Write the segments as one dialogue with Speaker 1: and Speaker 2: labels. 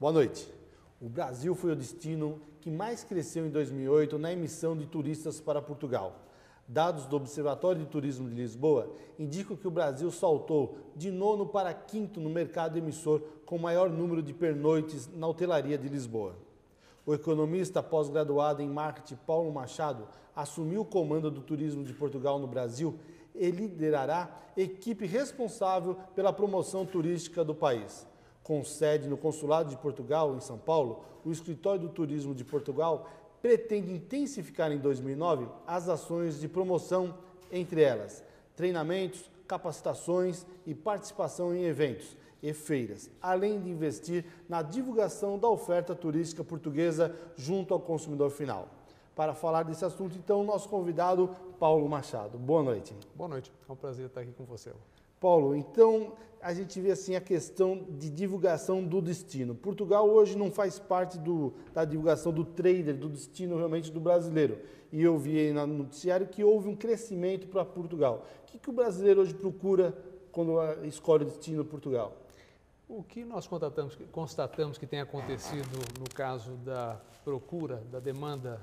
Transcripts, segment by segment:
Speaker 1: Boa noite. O Brasil foi o destino que mais cresceu em 2008 na emissão de turistas para Portugal. Dados do Observatório de Turismo de Lisboa indicam que o Brasil saltou de nono para quinto no mercado emissor com maior número de pernoites na hotelaria de Lisboa. O economista pós-graduado em marketing Paulo Machado assumiu o comando do turismo de Portugal no Brasil e liderará equipe responsável pela promoção turística do país. Com sede no Consulado de Portugal, em São Paulo, o Escritório do Turismo de Portugal pretende intensificar em 2009 as ações de promoção, entre elas treinamentos, capacitações e participação em eventos e feiras, além de investir na divulgação da oferta turística portuguesa junto ao consumidor final. Para falar desse assunto, então, nosso convidado, Paulo Machado. Boa noite.
Speaker 2: Boa noite, é um prazer estar aqui com você.
Speaker 1: Paulo, então a gente vê assim a questão de divulgação do destino. Portugal hoje não faz parte da divulgação do trader, do destino realmente do brasileiro. E eu vi no noticiário que houve um crescimento para Portugal. O que o brasileiro hoje procura quando escolhe o destino Portugal?
Speaker 2: O que nós constatamos que tem acontecido no caso da procura, da demanda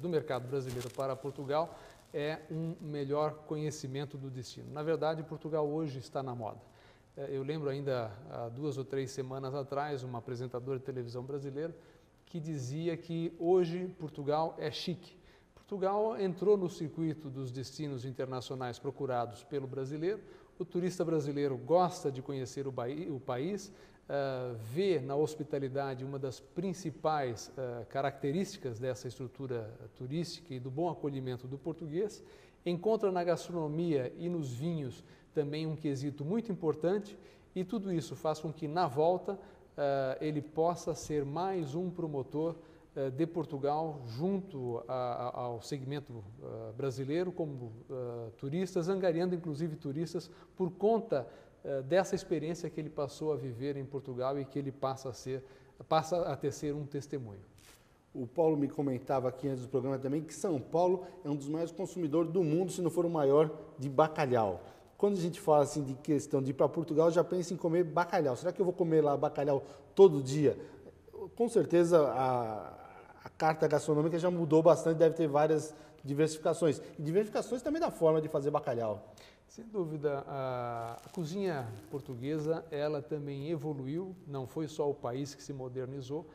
Speaker 2: do mercado brasileiro para Portugal é um melhor conhecimento do destino. Na verdade, Portugal hoje está na moda. Eu lembro ainda, há 2 ou 3 semanas atrás, uma apresentadora de televisão brasileira que dizia que hoje Portugal é chique. Portugal entrou no circuito dos destinos internacionais procurados pelo brasileiro. O turista brasileiro gosta de conhecer o país, vê na hospitalidade uma das principais características dessa estrutura turística e do bom acolhimento do português, encontra na gastronomia e nos vinhos também um quesito muito importante e tudo isso faz com que na volta ele possa ser mais um promotor de Portugal junto ao segmento brasileiro como turistas, angariando inclusive turistas por conta dessa experiência que ele passou a viver em Portugal e que ele passa a tecer um testemunho.
Speaker 1: O Paulo me comentava aqui antes do programa também que São Paulo é um dos maiores consumidores do mundo, se não for o maior, de bacalhau. Quando a gente fala assim de questão de ir para Portugal, já pensa em comer bacalhau. Será que eu vou comer lá bacalhau todo dia? Com certeza a carta gastronômica já mudou bastante, deve ter várias diversificações. E diversificações também da forma de fazer bacalhau.
Speaker 2: Sem dúvida, a cozinha portuguesa, ela também evoluiu, não foi só o país que se modernizou,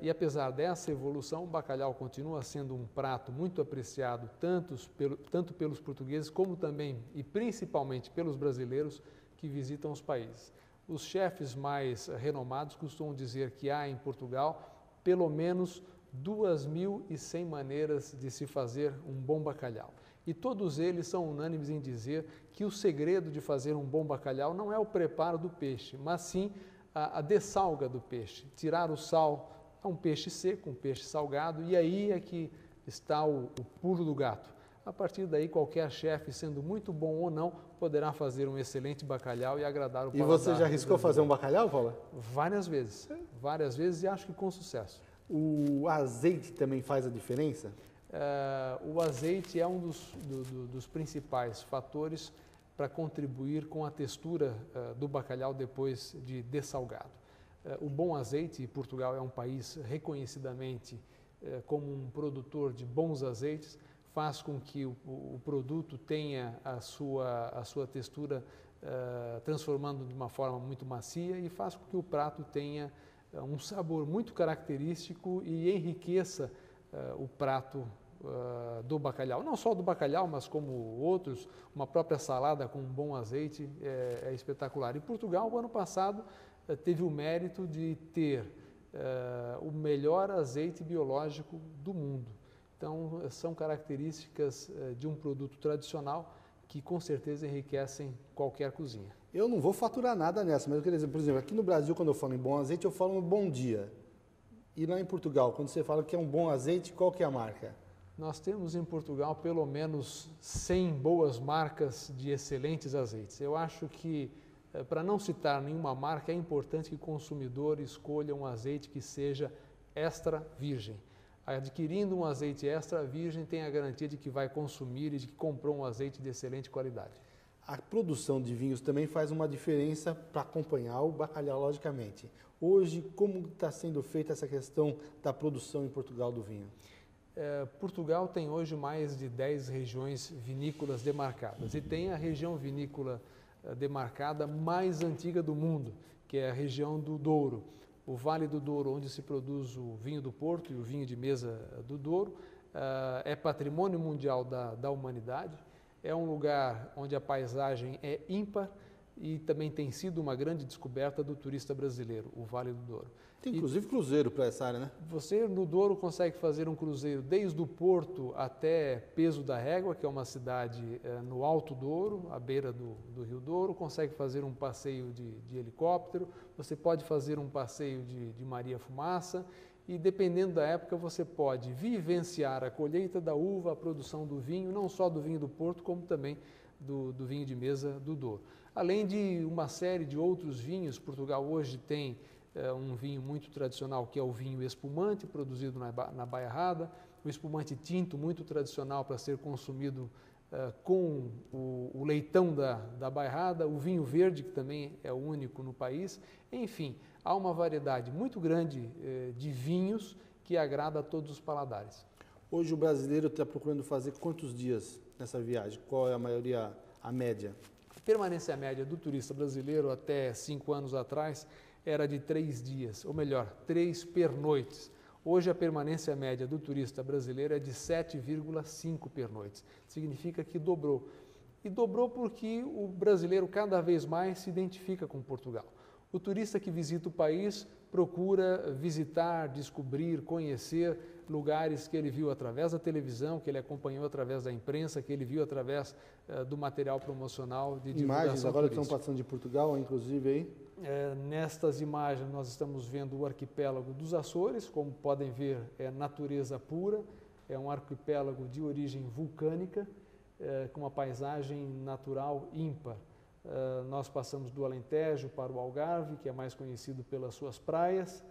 Speaker 2: e apesar dessa evolução, o bacalhau continua sendo um prato muito apreciado tanto pelos portugueses como também e principalmente pelos brasileiros que visitam os países. Os chefes mais renomados costumam dizer que há em Portugal pelo menos 2.100 maneiras de se fazer um bom bacalhau. E todos eles são unânimes em dizer que o segredo de fazer um bom bacalhau não é o preparo do peixe, mas sim a dessalga do peixe, tirar o sal a um peixe seco, um peixe salgado, e aí é que está o pulo do gato. A partir daí, qualquer chefe, sendo muito bom ou não, poderá fazer um excelente bacalhau e agradar o paladar.
Speaker 1: E você já arriscou fazer um bacalhau, Paula?
Speaker 2: Várias vezes e acho que com sucesso.
Speaker 1: O azeite também faz a diferença?
Speaker 2: O azeite é um dos principais fatores para contribuir com a textura do bacalhau depois de dessalgado. O bom azeite, e Portugal é um país reconhecidamente como um produtor de bons azeites, faz com que o produto tenha a sua textura transformando de uma forma muito macia e faz com que o prato tenha um sabor muito característico e enriqueça o prato do bacalhau. Não só do bacalhau, mas como outros, uma própria salada com um bom azeite é espetacular. E Portugal, o ano passado, teve o mérito de ter o melhor azeite biológico do mundo. Então, são características de um produto tradicional que com certeza enriquecem qualquer cozinha.
Speaker 1: Eu não vou faturar nada nessa, mas eu queria dizer, por exemplo, aqui no Brasil, quando eu falo em bom azeite, eu falo um bom dia. E lá em Portugal, quando você fala que é um bom azeite, qual que é a marca?
Speaker 2: Nós temos em Portugal pelo menos 100 boas marcas de excelentes azeites. Eu acho que, para não citar nenhuma marca, é importante que o consumidor escolha um azeite que seja extra virgem. Adquirindo um azeite extra virgem, tem a garantia de que vai consumir e de que comprou um azeite de excelente qualidade.
Speaker 1: A produção de vinhos também faz uma diferença para acompanhar o bacalhau, logicamente. Hoje, como está sendo feita essa questão da produção em Portugal do vinho?
Speaker 2: Portugal tem hoje mais de 10 regiões vinícolas demarcadas e tem a região vinícola demarcada mais antiga do mundo, que é a região do Douro. O Vale do Douro, onde se produz o vinho do Porto e o vinho de mesa do Douro, é patrimônio mundial da humanidade, é um lugar onde a paisagem é ímpar e também tem sido uma grande descoberta do turista brasileiro, o Vale do Douro.
Speaker 1: Tem inclusive cruzeiro para essa área, né?
Speaker 2: Você no Douro consegue fazer um cruzeiro desde o Porto até Peso da Régua, que é uma cidade no Alto Douro, à beira do Rio Douro, consegue fazer um passeio de helicóptero, você pode fazer um passeio de Maria Fumaça e dependendo da época você pode vivenciar a colheita da uva, a produção do vinho, não só do vinho do Porto, como também do vinho de mesa do Douro. Além de uma série de outros vinhos, Portugal hoje tem um vinho muito tradicional, que é o vinho espumante, produzido na Bairrada, o espumante tinto, muito tradicional para ser consumido com o leitão da Bairrada, o vinho verde, que também é o único no país. Enfim, há uma variedade muito grande de vinhos que agrada a todos os paladares.
Speaker 1: Hoje o brasileiro está procurando fazer quantos dias nessa viagem? Qual é a média?
Speaker 2: A permanência média do turista brasileiro até 5 anos atrás era de 3 dias, ou melhor, 3 pernoites. Hoje a permanência média do turista brasileiro é de 7,5 pernoites. Significa que dobrou. E dobrou porque o brasileiro cada vez mais se identifica com Portugal. O turista que visita o país procura visitar, descobrir, conhecer lugares que ele viu através da televisão, que ele acompanhou através da imprensa, que ele viu através do material promocional de divulgação
Speaker 1: imagens agora
Speaker 2: turística.
Speaker 1: estão passando de Portugal, inclusive aí.
Speaker 2: Nestas imagens nós estamos vendo o arquipélago dos Açores, como podem ver é natureza pura, é um arquipélago de origem vulcânica, com uma paisagem natural ímpar. Nós passamos do Alentejo para o Algarve, que é mais conhecido pelas suas praias,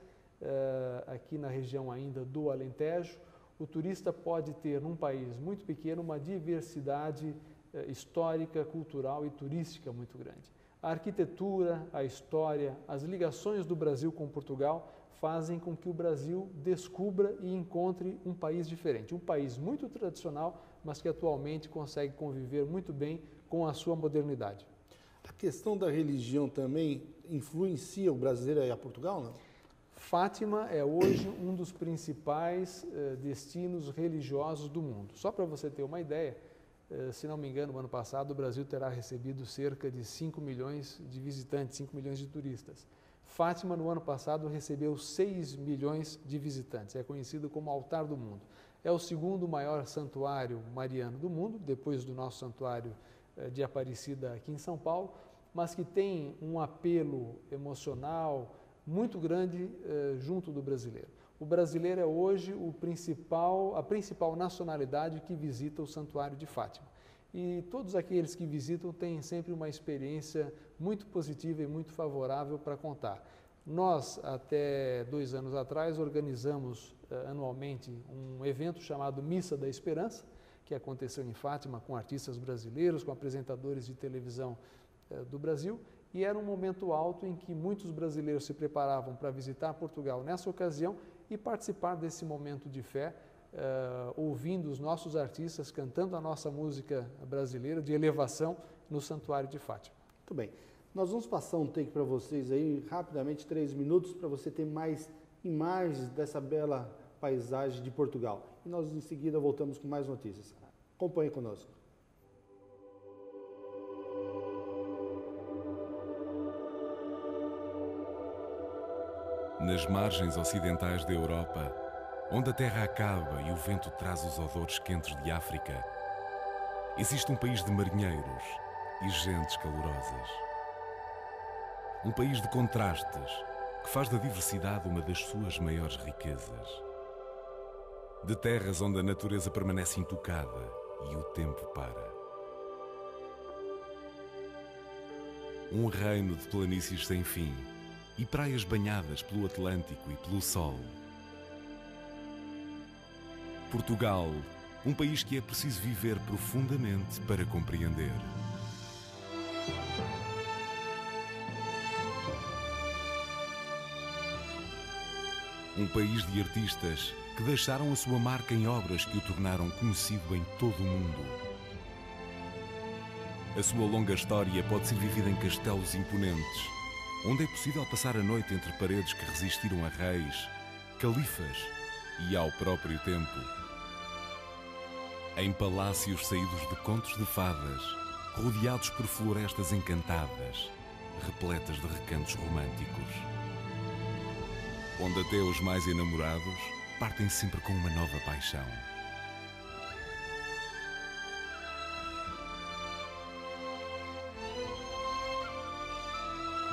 Speaker 2: aqui na região ainda do Alentejo. O turista pode ter num país muito pequeno uma diversidade histórica, cultural e turística muito grande. A arquitetura, a história, as ligações do Brasil com Portugal fazem com que o Brasil descubra e encontre um país diferente. Um país muito tradicional, mas que atualmente consegue conviver muito bem com a sua modernidade.
Speaker 1: A questão da religião também influencia o brasileiro a ir a Portugal, não?
Speaker 2: Fátima é hoje um dos principais destinos religiosos do mundo. Só para você ter uma ideia, se não me engano, no ano passado o Brasil terá recebido cerca de 5 milhões de visitantes, 5 milhões de turistas. Fátima, no ano passado, recebeu 6 milhões de visitantes. É conhecido como Altar do Mundo. É o segundo maior santuário mariano do mundo, depois do nosso santuário de Aparecida aqui em São Paulo, mas que tem um apelo emocional muito grande junto do brasileiro. O brasileiro é hoje a principal nacionalidade que visita o Santuário de Fátima. E todos aqueles que visitam têm sempre uma experiência muito positiva e muito favorável para contar. Nós, até 2 anos atrás, organizamos anualmente um evento chamado Missa da Esperança, que aconteceu em Fátima com artistas brasileiros, com apresentadores de televisão do Brasil, e era um momento alto em que muitos brasileiros se preparavam para visitar Portugal nessa ocasião e participar desse momento de fé, ouvindo os nossos artistas cantando a nossa música brasileira de elevação no Santuário de Fátima.
Speaker 1: Muito bem. Nós vamos passar um take para vocês aí, rapidamente, 3 minutos, para você ter mais imagens dessa bela paisagem de Portugal. E nós, em seguida, voltamos com mais notícias. Acompanhe conosco.
Speaker 3: Nas margens ocidentais da Europa, onde a terra acaba e o vento traz os odores quentes de África, existe um país de marinheiros e gentes calorosas. Um país de contrastes que faz da diversidade uma das suas maiores riquezas. De terras onde a natureza permanece intocada e o tempo para. Um reino de planícies sem fim e praias banhadas pelo Atlântico e pelo Sol. Portugal, um país que é preciso viver profundamente para compreender. Um país de artistas que deixaram a sua marca em obras que o tornaram conhecido em todo o mundo. A sua longa história pode ser vivida em castelos imponentes, onde é possível passar a noite entre paredes que resistiram a reis, califas e ao próprio tempo. Em palácios saídos de contos de fadas, rodeados por florestas encantadas, repletas de recantos românticos. Onde até os mais enamorados partem sempre com uma nova paixão.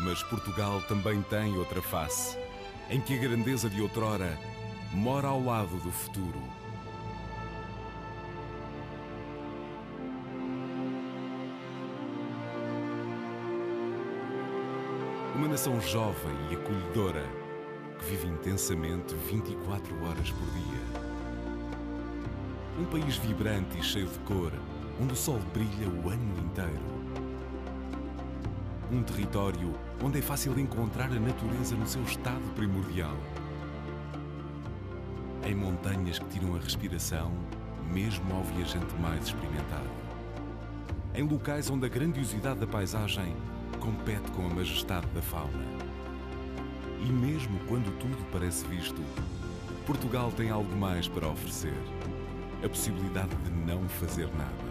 Speaker 3: Mas Portugal também tem outra face, em que a grandeza de outrora mora ao lado do futuro. Uma nação jovem e acolhedora, que vive intensamente 24 horas por dia. Um país vibrante e cheio de cor, onde o sol brilha o ano inteiro. Um território onde é fácil encontrar a natureza no seu estado primordial. Em montanhas que tiram a respiração, mesmo ao viajante mais experimentado. Em locais onde a grandiosidade da paisagem compete com a majestade da fauna. E mesmo quando tudo parece visto, Portugal tem algo mais para oferecer. A possibilidade de não fazer nada.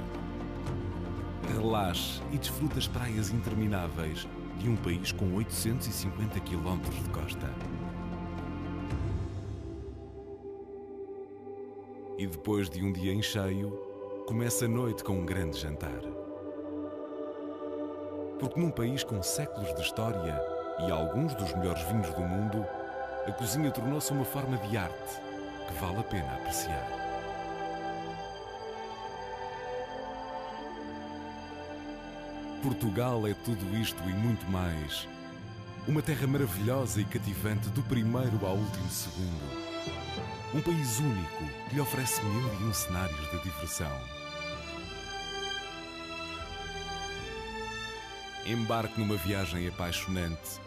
Speaker 3: Relaxe e desfruta as praias intermináveis de um país com 850 km de costa. E depois de um dia em cheio, começa a noite com um grande jantar. Porque num país com séculos de história e alguns dos melhores vinhos do mundo, a cozinha tornou-se uma forma de arte que vale a pena apreciar. Portugal é tudo isto e muito mais. Uma terra maravilhosa e cativante do primeiro ao último segundo. Um país único que lhe oferece 1001 cenários de diversão. Embarque numa viagem apaixonante.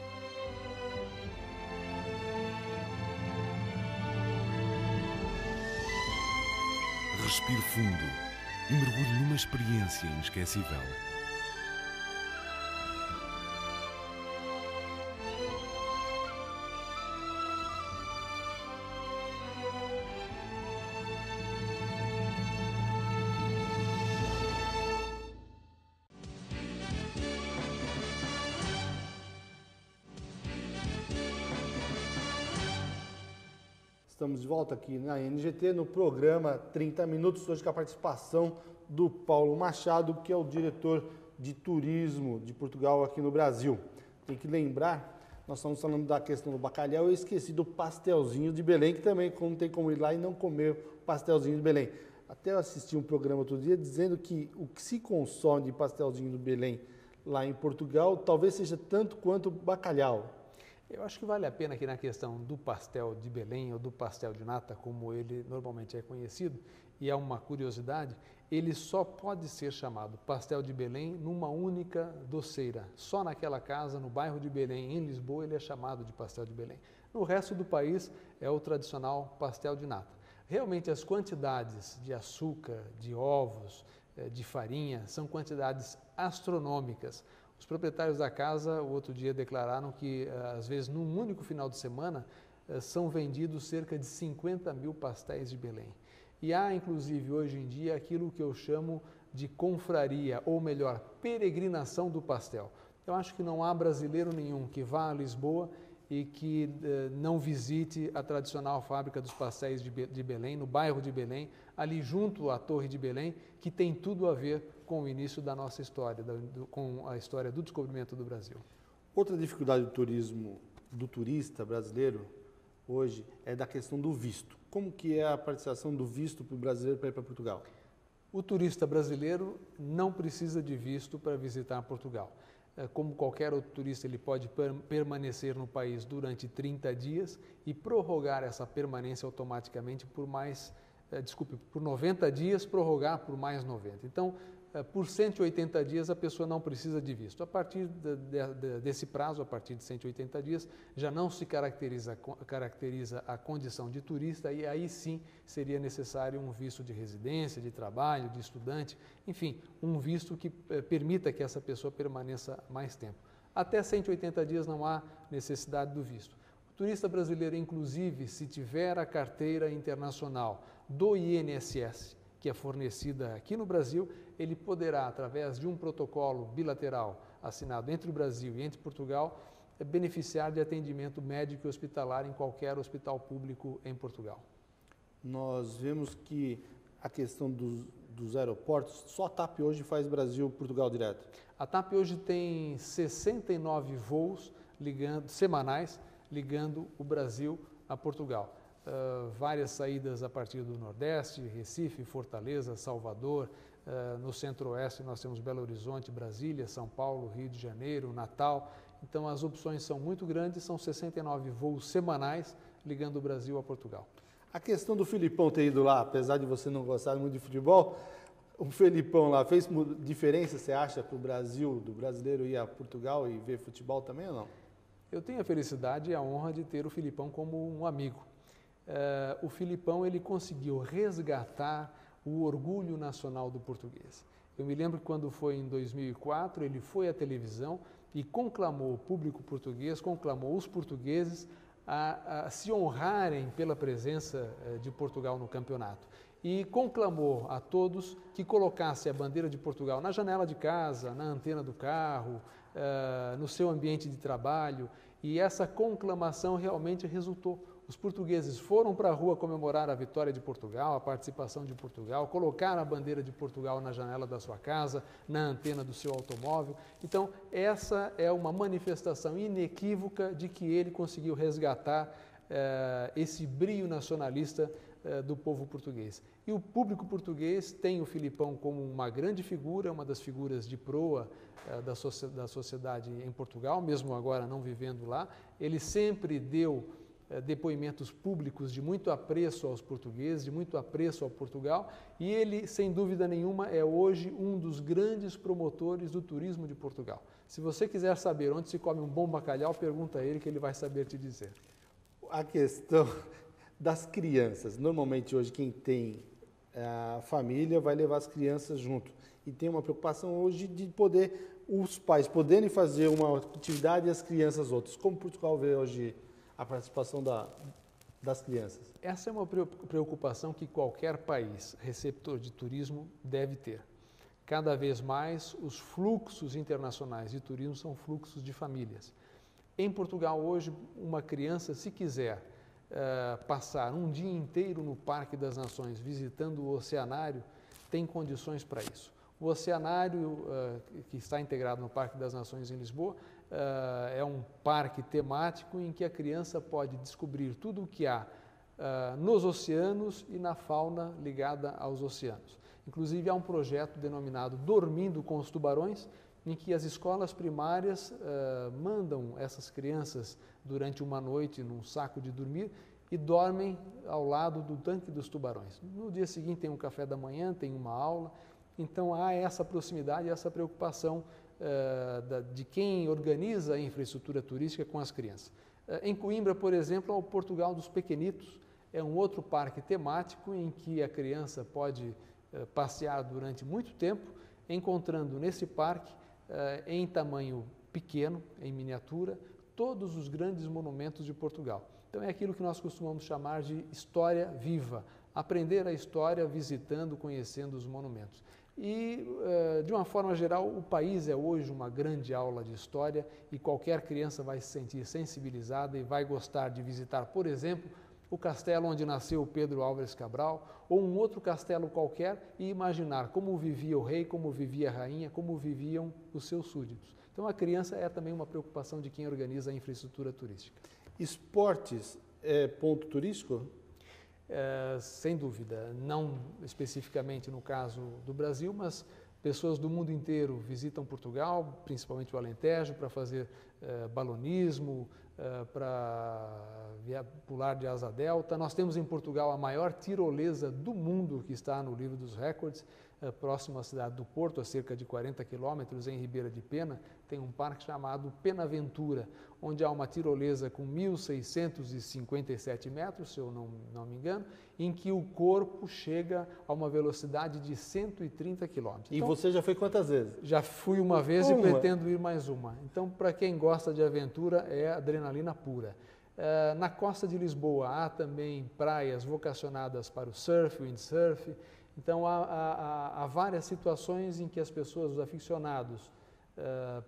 Speaker 3: Respire fundo e mergulhe numa experiência inesquecível.
Speaker 1: Estamos de volta aqui na NGT, no programa 30 Minutos, hoje com a participação do Paulo Machado, que é o diretor de turismo de Portugal aqui no Brasil. Tem que lembrar, nós estamos falando da questão do bacalhau, eu esqueci do pastelzinho de Belém, que também não tem como ir lá e não comer o pastelzinho de Belém. Até eu assisti um programa outro dia dizendo que o que se consome de pastelzinho de Belém lá em Portugal talvez seja tanto quanto bacalhau.
Speaker 2: Eu acho que vale a pena aqui na questão do pastel de Belém ou do pastel de nata, como ele normalmente é conhecido, e é uma curiosidade, ele só pode ser chamado pastel de Belém numa única doceira. Só naquela casa, no bairro de Belém, em Lisboa, ele é chamado de pastel de Belém. No resto do país é o tradicional pastel de nata. Realmente as quantidades de açúcar, de ovos, de farinha, são quantidades astronômicas. Os proprietários da casa, o outro dia, declararam que, às vezes, num único final de semana, são vendidos cerca de 50 mil pastéis de Belém. E há, inclusive, hoje em dia, aquilo que eu chamo de confraria, ou melhor, peregrinação do pastel. Eu acho que não há brasileiro nenhum que vá a Lisboa e que não visite a tradicional fábrica dos pastéis de Belém, no bairro de Belém, ali junto à Torre de Belém, que tem tudo a ver com o início da nossa história, com a história do descobrimento do Brasil.
Speaker 1: Outra dificuldade do turismo, do turista brasileiro, hoje, é da questão do visto. Como que é a participação do visto para o brasileiro para ir para Portugal?
Speaker 2: O turista brasileiro não precisa de visto para visitar Portugal. Como qualquer outro turista, ele pode permanecer no país durante 30 dias e prorrogar essa permanência automaticamente por 90 dias, prorrogar por mais 90. Então, por 180 dias a pessoa não precisa de visto. A partir desse prazo, a partir de 180 dias, já não se caracteriza a condição de turista e aí sim seria necessário um visto de residência, de trabalho, de estudante, enfim, um visto que permita que essa pessoa permaneça mais tempo. Até 180 dias não há necessidade do visto. O turista brasileiro, inclusive, se tiver a carteira internacional do INSS, que é fornecida aqui no Brasil, ele poderá, através de um protocolo bilateral assinado entre o Brasil e entre Portugal, beneficiar de atendimento médico e hospitalar em qualquer hospital público em Portugal.
Speaker 1: Nós vemos que a questão dos aeroportos, só a TAP hoje faz Brasil-Portugal direto.
Speaker 2: A TAP hoje tem 69 voos semanais ligando o Brasil a Portugal. Várias saídas a partir do Nordeste, Recife, Fortaleza, Salvador. No Centro-Oeste nós temos Belo Horizonte, Brasília, São Paulo, Rio de Janeiro, Natal. Então as opções são muito grandes, são 69 voos semanais ligando o Brasil a Portugal.
Speaker 1: A questão do Filipão ter ido lá, apesar de você não gostar muito de futebol, o Felipão lá fez diferença, você acha, para o Brasil, do brasileiro ir a Portugal e ver futebol também ou não?
Speaker 2: Eu tenho a felicidade e a honra de ter o Filipão como um amigo. O Filipão ele conseguiu resgatar o orgulho nacional do português. Eu me lembro que quando foi em 2004, ele foi à televisão e conclamou o público português, conclamou os portugueses a se honrarem pela presença de Portugal no campeonato. E conclamou a todos que colocasse a bandeira de Portugal na janela de casa, na antena do carro, no seu ambiente de trabalho. E essa conclamação realmente resultou. Os portugueses foram para a rua comemorar a vitória de Portugal, a participação de Portugal, colocaram a bandeira de Portugal na janela da sua casa, na antena do seu automóvel. Então, essa é uma manifestação inequívoca de que ele conseguiu resgatar esse brio nacionalista do povo português. E o público português tem o Filipão como uma grande figura, uma das figuras de proa da sociedade em Portugal, mesmo agora não vivendo lá. Ele sempre deu depoimentos públicos de muito apreço aos portugueses, de muito apreço ao Portugal, e ele, sem dúvida nenhuma, é hoje um dos grandes promotores do turismo de Portugal. Se você quiser saber onde se come um bom bacalhau, pergunta a ele que ele vai saber te dizer.
Speaker 1: A questão das crianças. Normalmente hoje quem tem a família vai levar as crianças junto. E tem uma preocupação hoje de poder, os pais poderem fazer uma atividade e as crianças outras. Como Portugal vê hoje a participação das crianças?
Speaker 2: Essa é uma preocupação que qualquer país receptor de turismo deve ter. Cada vez mais os fluxos internacionais de turismo são fluxos de famílias. Em Portugal hoje, uma criança, se quiser passar um dia inteiro no Parque das Nações visitando o Oceanário, tem condições para isso. O Oceanário, que está integrado no Parque das Nações em Lisboa, é um parque temático em que a criança pode descobrir tudo o que há nos oceanos e na fauna ligada aos oceanos. Inclusive, há um projeto denominado Dormindo com os Tubarões, em que as escolas primárias mandam essas crianças durante uma noite num saco de dormir e dormem ao lado do tanque dos tubarões. No dia seguinte tem um café da manhã, tem uma aula, então há essa proximidade, essa preocupação de quem organiza a infraestrutura turística com as crianças. Em Coimbra, por exemplo, há o Portugal dos Pequenitos, é um outro parque temático em que a criança pode passear durante muito tempo, encontrando nesse parque, em tamanho pequeno, em miniatura, todos os grandes monumentos de Portugal. Então é aquilo que nós costumamos chamar de história viva, aprender a história visitando, conhecendo os monumentos. E, de uma forma geral, o país é hoje uma grande aula de história e qualquer criança vai se sentir sensibilizada e vai gostar de visitar, por exemplo, o castelo onde nasceu Pedro Álvares Cabral ou um outro castelo qualquer e imaginar como vivia o rei, como vivia a rainha, como viviam os seus súditos. Então, a criança é também uma preocupação de quem organiza a infraestrutura turística.
Speaker 1: Esportes é ponto turístico?
Speaker 2: Sem dúvida, não especificamente no caso do Brasil, mas pessoas do mundo inteiro visitam Portugal, principalmente o Alentejo, para fazer balonismo, para pular de asa delta. Nós temos em Portugal a maior tirolesa do mundo, que está no livro dos recordes, próximo à cidade do Porto, a cerca de 40 quilômetros, em Ribeira de Pena. Tem um parque chamado Penaventura, onde há uma tirolesa com 1.657 metros, se eu não me engano, em que o corpo chega a uma velocidade de 130 quilômetros.
Speaker 1: E você já foi quantas vezes?
Speaker 2: Já fui uma vez e pretendo ir mais uma. Então, para quem gosta de aventura, é adrenalina pura. Na costa de Lisboa há também praias vocacionadas para o surf, windsurf. Então, há várias situações em que as pessoas, os aficionados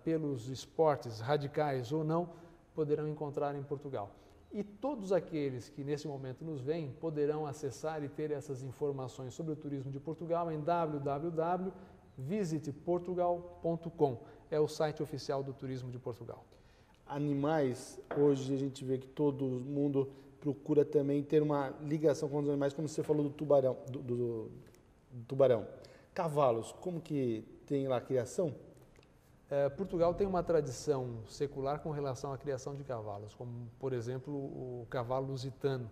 Speaker 2: pelos esportes radicais ou não, poderão encontrar em Portugal. E todos aqueles que nesse momento nos veem poderão acessar e ter essas informações sobre o turismo de Portugal em www.visiteportugal.com. É o site oficial do Turismo de Portugal.
Speaker 1: Animais, hoje a gente vê que todo mundo procura também ter uma ligação com os animais, como você falou do tubarão. Do tubarão. Cavalos, como que tem lá a criação?
Speaker 2: Portugal tem uma tradição secular com relação à criação de cavalos, como, por exemplo, o cavalo lusitano.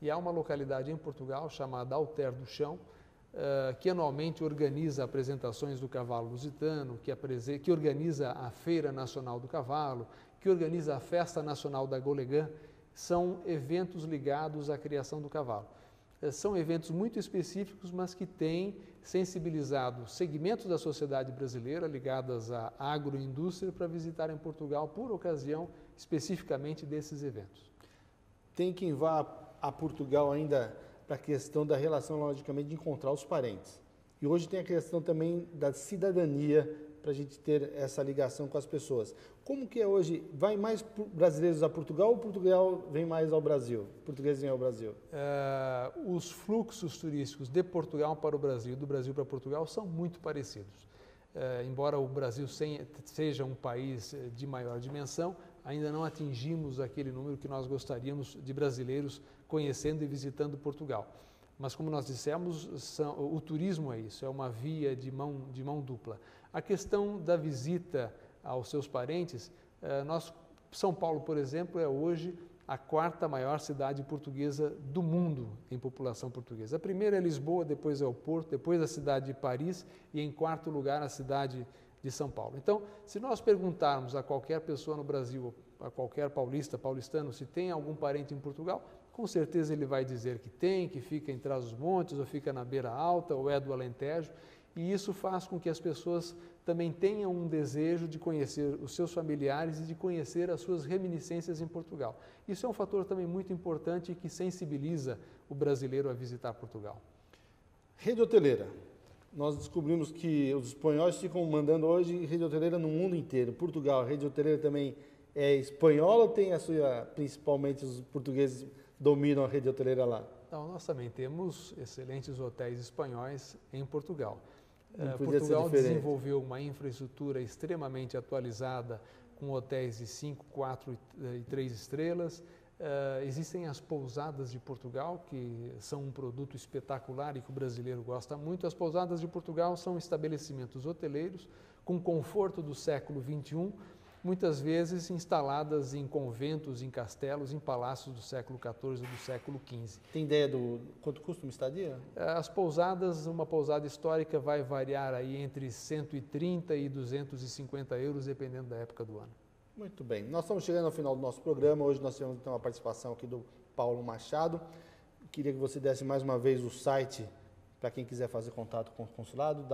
Speaker 2: E há uma localidade em Portugal chamada Alter do Chão, que anualmente organiza apresentações do cavalo lusitano, que organiza a Feira Nacional do Cavalo, que organiza a Festa Nacional da Golegã. São eventos ligados à criação do cavalo. São eventos muito específicos, mas que têm sensibilizado segmentos da sociedade brasileira ligadas à agroindústria para visitarem Portugal por ocasião especificamente desses eventos.
Speaker 1: Tem quem vá a Portugal ainda para a questão da relação, logicamente, de encontrar os parentes. E hoje tem a questão também da cidadania, para a gente ter essa ligação com as pessoas. Como que é hoje? Vai mais brasileiros a Portugal ou Portugal vem mais ao Brasil? Portugueses vêm ao Brasil?
Speaker 2: Os fluxos turísticos de Portugal para o Brasil, do Brasil para Portugal, são muito parecidos. Embora o Brasil seja um país de maior dimensão, ainda não atingimos aquele número que nós gostaríamos de brasileiros conhecendo e visitando Portugal. Mas, como nós dissemos, o turismo é isso, é uma via de mão dupla. A questão da visita aos seus parentes, São Paulo, por exemplo, é hoje a quarta maior cidade portuguesa do mundo em população portuguesa. A primeira é Lisboa, depois é o Porto, depois a cidade de Paris e, em quarto lugar, a cidade de São Paulo. Então, se nós perguntarmos a qualquer pessoa no Brasil, a qualquer paulistano, se tem algum parente em Portugal, com certeza ele vai dizer que tem, que fica em Trás-os-Montes, ou fica na Beira Alta, ou é do Alentejo, e isso faz com que as pessoas também tenham um desejo de conhecer os seus familiares e de conhecer as suas reminiscências em Portugal. Isso é um fator também muito importante e que sensibiliza o brasileiro a visitar Portugal.
Speaker 1: Rede hoteleira. Nós descobrimos que os espanhóis ficam mandando hoje rede hoteleira no mundo inteiro. Portugal, a rede hoteleira também é espanhola ou tem a sua, principalmente os portugueses dominam a rede hoteleira lá?
Speaker 2: Não, nós também temos excelentes hotéis espanhóis em Portugal.
Speaker 1: Portugal
Speaker 2: desenvolveu uma infraestrutura extremamente atualizada com hotéis de 5, 4 e 3 estrelas. Existem as pousadas de Portugal, que são um produto espetacular e que o brasileiro gosta muito. As pousadas de Portugal são estabelecimentos hoteleiros com conforto do século XXI, muitas vezes instaladas em conventos, em castelos, em palácios do século XIV ou do século XV.
Speaker 1: Tem ideia do quanto custa uma estadia?
Speaker 2: As pousadas, uma pousada histórica vai variar aí entre 130 e 250 euros, dependendo da época do ano.
Speaker 1: Muito bem. Nós estamos chegando ao final do nosso programa. Hoje nós tivemos então a participação aqui do Paulo Machado. Queria que você desse mais uma vez o site para quem quiser fazer contato com o consulado,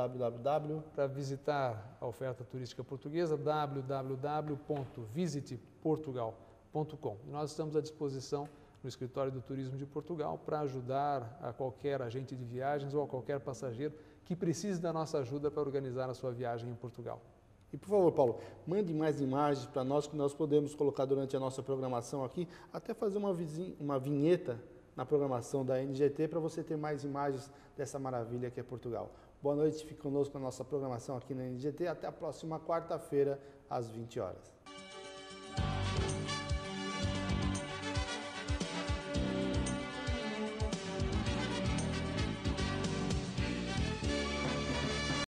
Speaker 2: Para visitar a oferta turística portuguesa, www.visiteportugal.com. Nós estamos à disposição no Escritório do Turismo de Portugal para ajudar a qualquer agente de viagens ou a qualquer passageiro que precise da nossa ajuda para organizar a sua viagem em Portugal.
Speaker 1: E, por favor, Paulo, mande mais imagens para nós que nós podemos colocar durante a nossa programação aqui, até fazer uma vinheta na programação da NGT para você ter mais imagens dessa maravilha que é Portugal. Boa noite, fique conosco na nossa programação aqui na NGT. Até a próxima quarta-feira, às 20 horas.